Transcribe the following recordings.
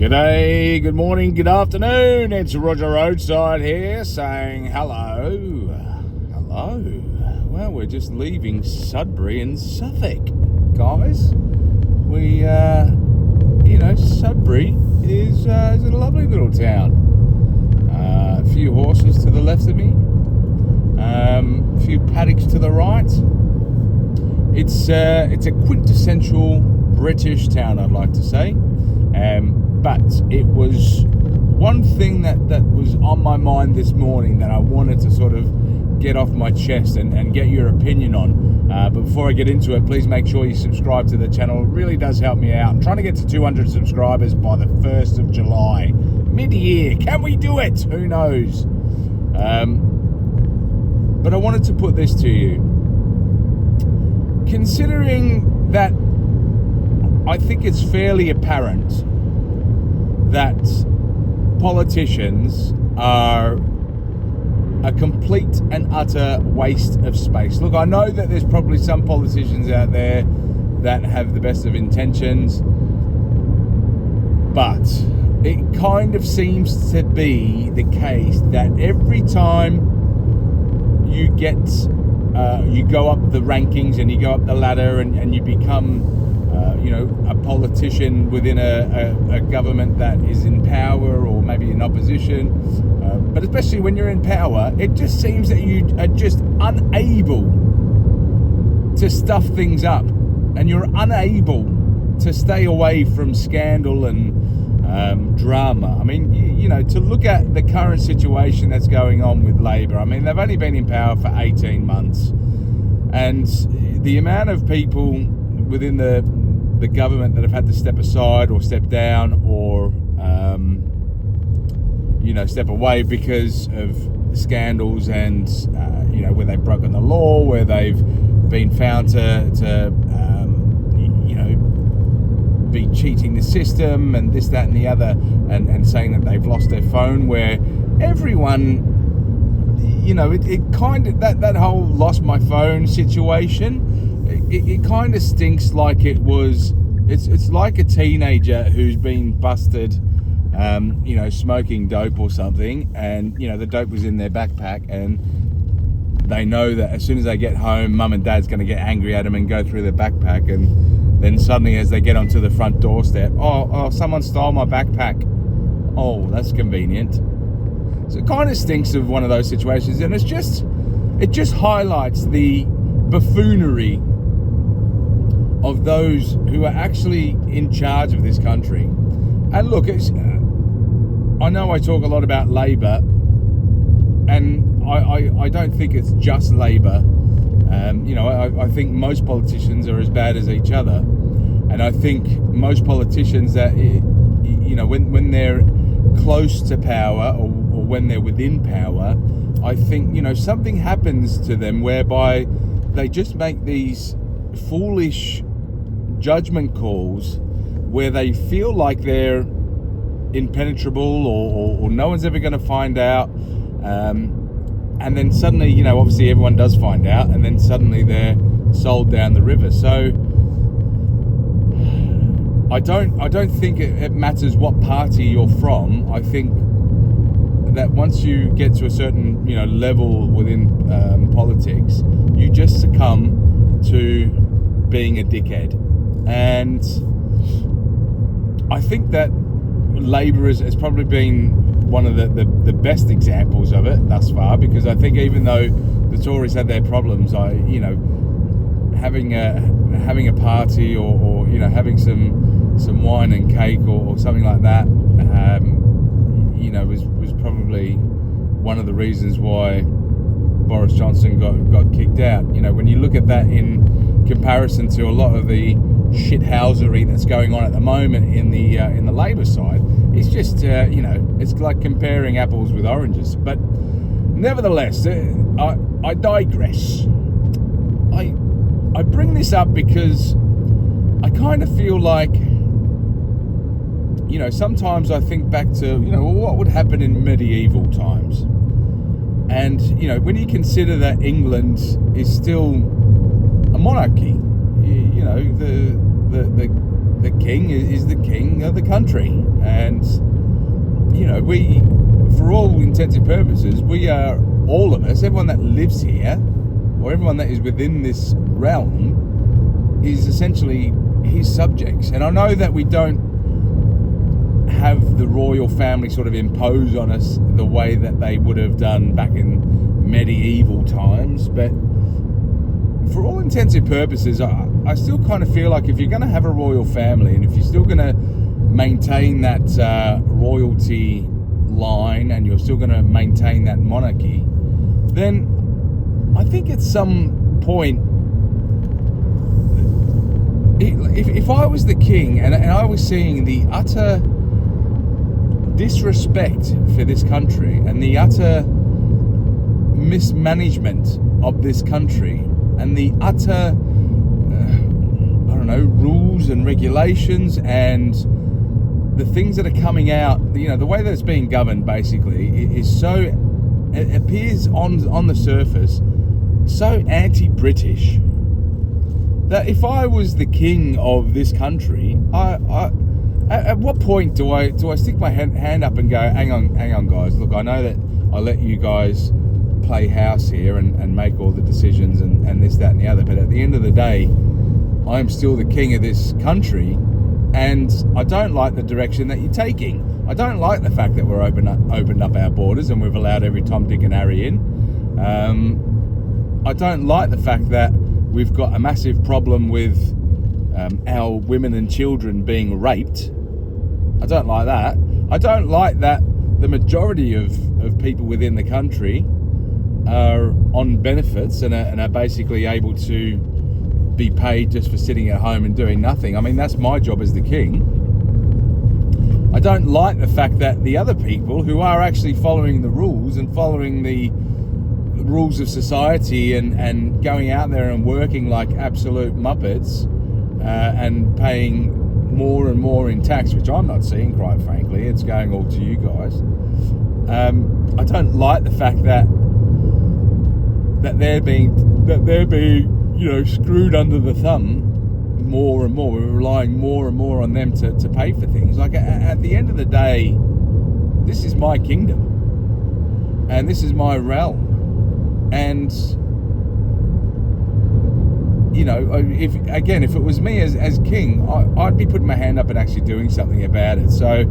G'day, good morning, good afternoon. It's Roger Roadside here saying hello. Hello. Well, we're just leaving Sudbury in Suffolk, guys. Sudbury is a lovely little town. A few horses to the left of me. A few paddocks to the right. It's a quintessential British town, I'd like to say. But it was one thing that was on my mind this morning that I wanted to sort of get off my chest and get your opinion on. But before I get into it, please make sure you subscribe to the channel. It really does help me out. I'm trying to get to 200 subscribers by the 1st of July. Mid-year. Can we do it? Who knows? But I wanted to put this to you. Considering that I think it's fairly apparent that politicians are a complete and utter waste of space. Look, I know that there's probably some politicians out there that have the best of intentions, but it kind of seems to be the case that every time you go up the rankings and you go up the ladder and you become a politician within a government that is in power or maybe in opposition, but especially when you're in power, it just seems that you are just unable to stuff things up, and you're unable to stay away from scandal and drama. I mean, to look at the current situation that's going on with Labour, I mean, they've only been in power for 18 months, and the amount of people within the government that have had to step aside or step down or step away because of scandals and where they've broken the law, where they've been found to be cheating the system and this, that and the other, and saying that they've lost their phone, where everyone, it kind of, that whole lost my phone situation, it kind of stinks like it was. It's like a teenager who's been busted, smoking dope or something, and the dope was in their backpack, and they know that as soon as they get home, mum and dad's going to get angry at them and go through their backpack, and then suddenly as they get onto the front doorstep, oh, someone stole my backpack. Oh, that's convenient. So it kind of stinks of one of those situations, and it just highlights the buffoonery of those who are actually in charge of this country. And look, I know I talk a lot about Labour, and I don't think it's just Labour. I think most politicians are as bad as each other, and I think most politicians that when they're close to power or when they're within power, I think something happens to them whereby they just make these foolish judgment calls where they feel like they're impenetrable or no one's ever going to find out, and then suddenly obviously everyone does find out, and then suddenly they're sold down the river. So I don't think it matters what party you're from. I think that once you get to a certain level within politics, you just succumb to being a dickhead. And I think that Labour has probably been one of the best examples of it thus far, because I think even though the Tories had their problems, having a party or having some wine and cake or something like that, was probably one of the reasons why Boris Johnson got kicked out. When you look at that in comparison to a lot of the shithousery that's going on at the moment in the Labour side, it's just it's like comparing apples with oranges. But nevertheless, I digress. I bring this up because I kind of feel like sometimes I think back to what would happen in medieval times, and when you consider that England is still a monarchy, the the king is the king of the country, and we, for all intents and purposes, we are, all of us, everyone that lives here, or everyone that is within this realm, is essentially his subjects. And I know that we don't have the royal family sort of impose on us the way that they would have done back in medieval times, but for all intents and purposes, I still kind of feel like if you're going to have a royal family, and if you're still going to maintain that royalty line, and you're still going to maintain that monarchy, then I think at some point, if I was the king and I was seeing the utter disrespect for this country and the utter mismanagement of this country and the utter rules and regulations and the things that are coming out, the way that it's being governed basically is so, it appears on the surface so anti-British that if I was the king of this country, at what point do I stick my hand up and go, hang on guys, look, I know that I let you guys play house here and make all the decisions and this, that and the other, but at the end of the day, I'm still the king of this country, and I don't like the direction that you're taking. I don't like the fact that we're opened up our borders and we've allowed every Tom, Dick and Harry in. I don't like the fact that we've got a massive problem with our women and children being raped. I don't like that. I don't like that the majority of people within the country are on benefits and are basically able to be paid just for sitting at home and doing nothing. I mean, that's my job as the king. I don't like the fact that the other people who are actually following the rules and following the rules of society and going out there and working like absolute muppets and paying more and more in tax, which I'm not seeing, quite frankly. It's going all to you guys. I don't like the fact that they're being screwed under the thumb more and more. We're relying more and more on them to pay for things. Like, at the end of the day, this is my kingdom and this is my realm, and if it was me as king, I'd be putting my hand up and actually doing something about it. So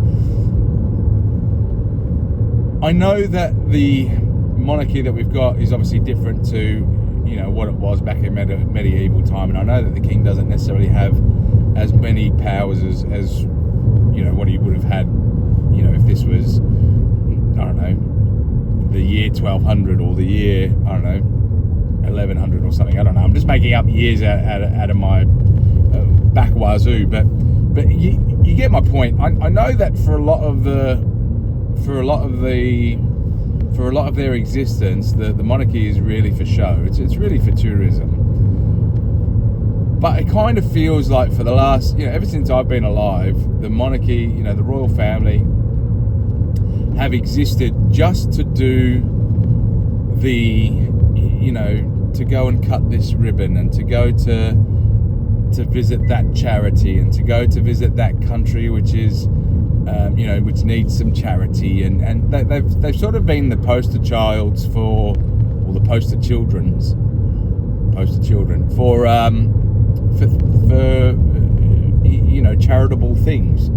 I know that the monarchy that we've got is obviously different to what it was back in medieval time, and I know that the king doesn't necessarily have as many powers as what he would have had if this was, I don't know, the year 1200 or the year, I don't know, 1100 or something. I don't know, I'm just making up years out of my back wazoo, but you get my point. I know that for a lot of their existence, the monarchy is really for show. It's really for tourism. But it kind of feels like for the last, ever since I've been alive, the monarchy, the royal family have existed just to do to go and cut this ribbon and to go to visit that charity and to go to visit that country which is which needs some charity, and they've sort of been the poster childs for charitable things.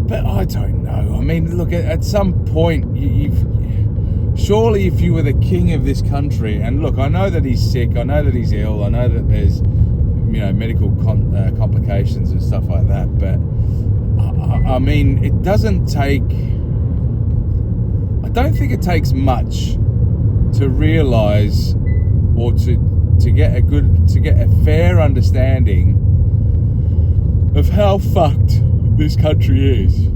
But I don't know. I mean, look, at some point, surely if you were the king of this country, and look, I know that he's sick, I know that he's ill, I know that there's medical complications and stuff like that, but I mean, it doesn't take, I don't think it takes much to realise or to get a fair understanding of how fucked this country is.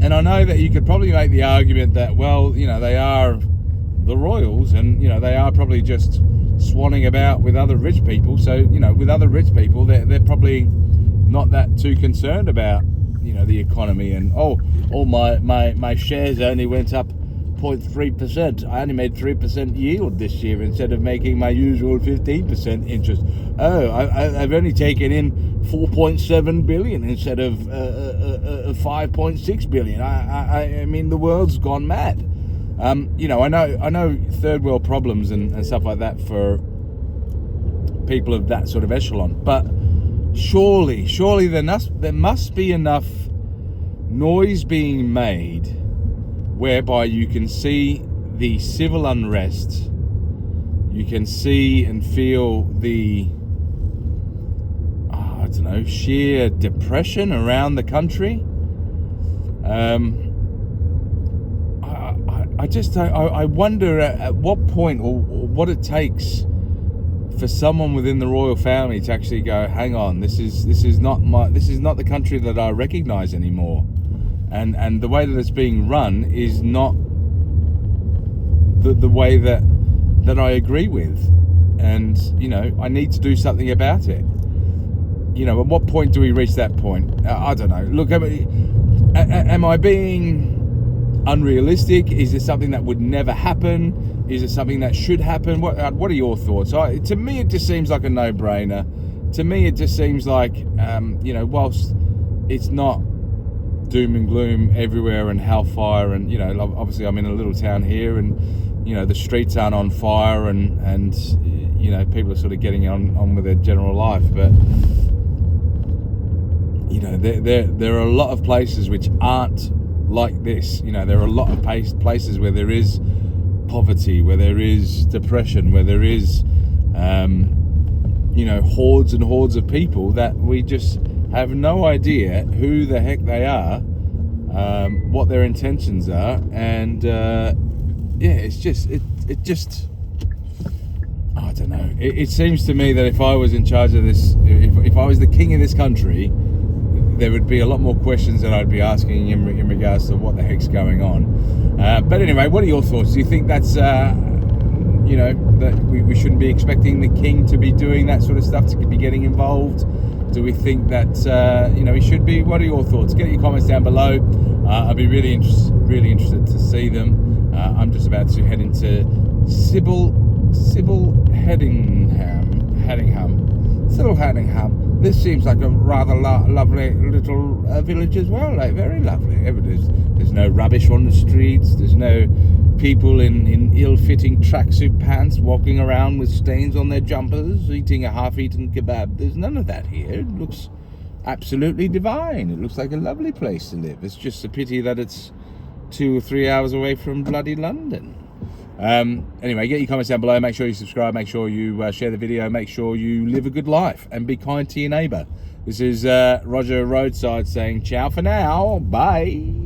And I know that you could probably make the argument that, well, they are the royals and, they are probably just swanning about with other rich people. So, with other rich people, they're probably not that too concerned about, the economy, and my shares only went up 12.3%. I only made 3% yield this year instead of making my usual 15% interest. Oh, I've only taken in 4.7 billion instead of 5.6 billion. I mean, the world's gone mad. You know, I know third world problems and stuff like that for people of that sort of echelon, but surely there must be enough noise being made whereby you can see the civil unrest, you can see and feel the I don't know, sheer depression around the country. I wonder at what point or what it takes for someone within the royal family to actually go, hang on, this is not the country that I recognise anymore, and the way that it's being run is not the way that I agree with, and you know, I need to do something about it. You know, at what point do we reach that point? I don't know. Look, am I being unrealistic? Is it something that would never happen? Is it something that should happen? What are your thoughts? To me, it just seems like a no-brainer. To me, it just seems like, you know, whilst it's not doom and gloom everywhere and hellfire, and you know, obviously I'm in a little town here, and you know, the streets aren't on fire, and you know, people are sort of getting on with their general life, but you know, there are a lot of places which aren't like this. You know, there are a lot of places where there is poverty, where there is depression, where there is you know, hordes and hordes of people that we just have no idea who the heck they are, what their intentions are, and yeah, it's just I don't know. It seems to me that if I was in charge of this, if I was the king of this country, there would be a lot more questions that I'd be asking in regards to what the heck's going on. But anyway, what are your thoughts? Do you think that's, you know, that we shouldn't be expecting the king to be doing that sort of stuff, to be getting involved? Do we think that, you know, he should be? What are your thoughts? Get your comments down below. I'd be really interested to see them. I'm just about to head into Sybil Hedingham. This seems like a rather lovely little village as well, like very lovely. There's no rubbish on the streets, there's no people in ill-fitting tracksuit pants walking around with stains on their jumpers, eating a half-eaten kebab. There's none of that here. It looks absolutely divine. It looks like a lovely place to live. It's just a pity that it's 2 or 3 hours away from bloody London. Anyway, get your comments down below. Make sure you subscribe, make sure you share the video, make sure you live a good life and be kind to your neighbour. This is Roger Roadside saying ciao for now. Bye.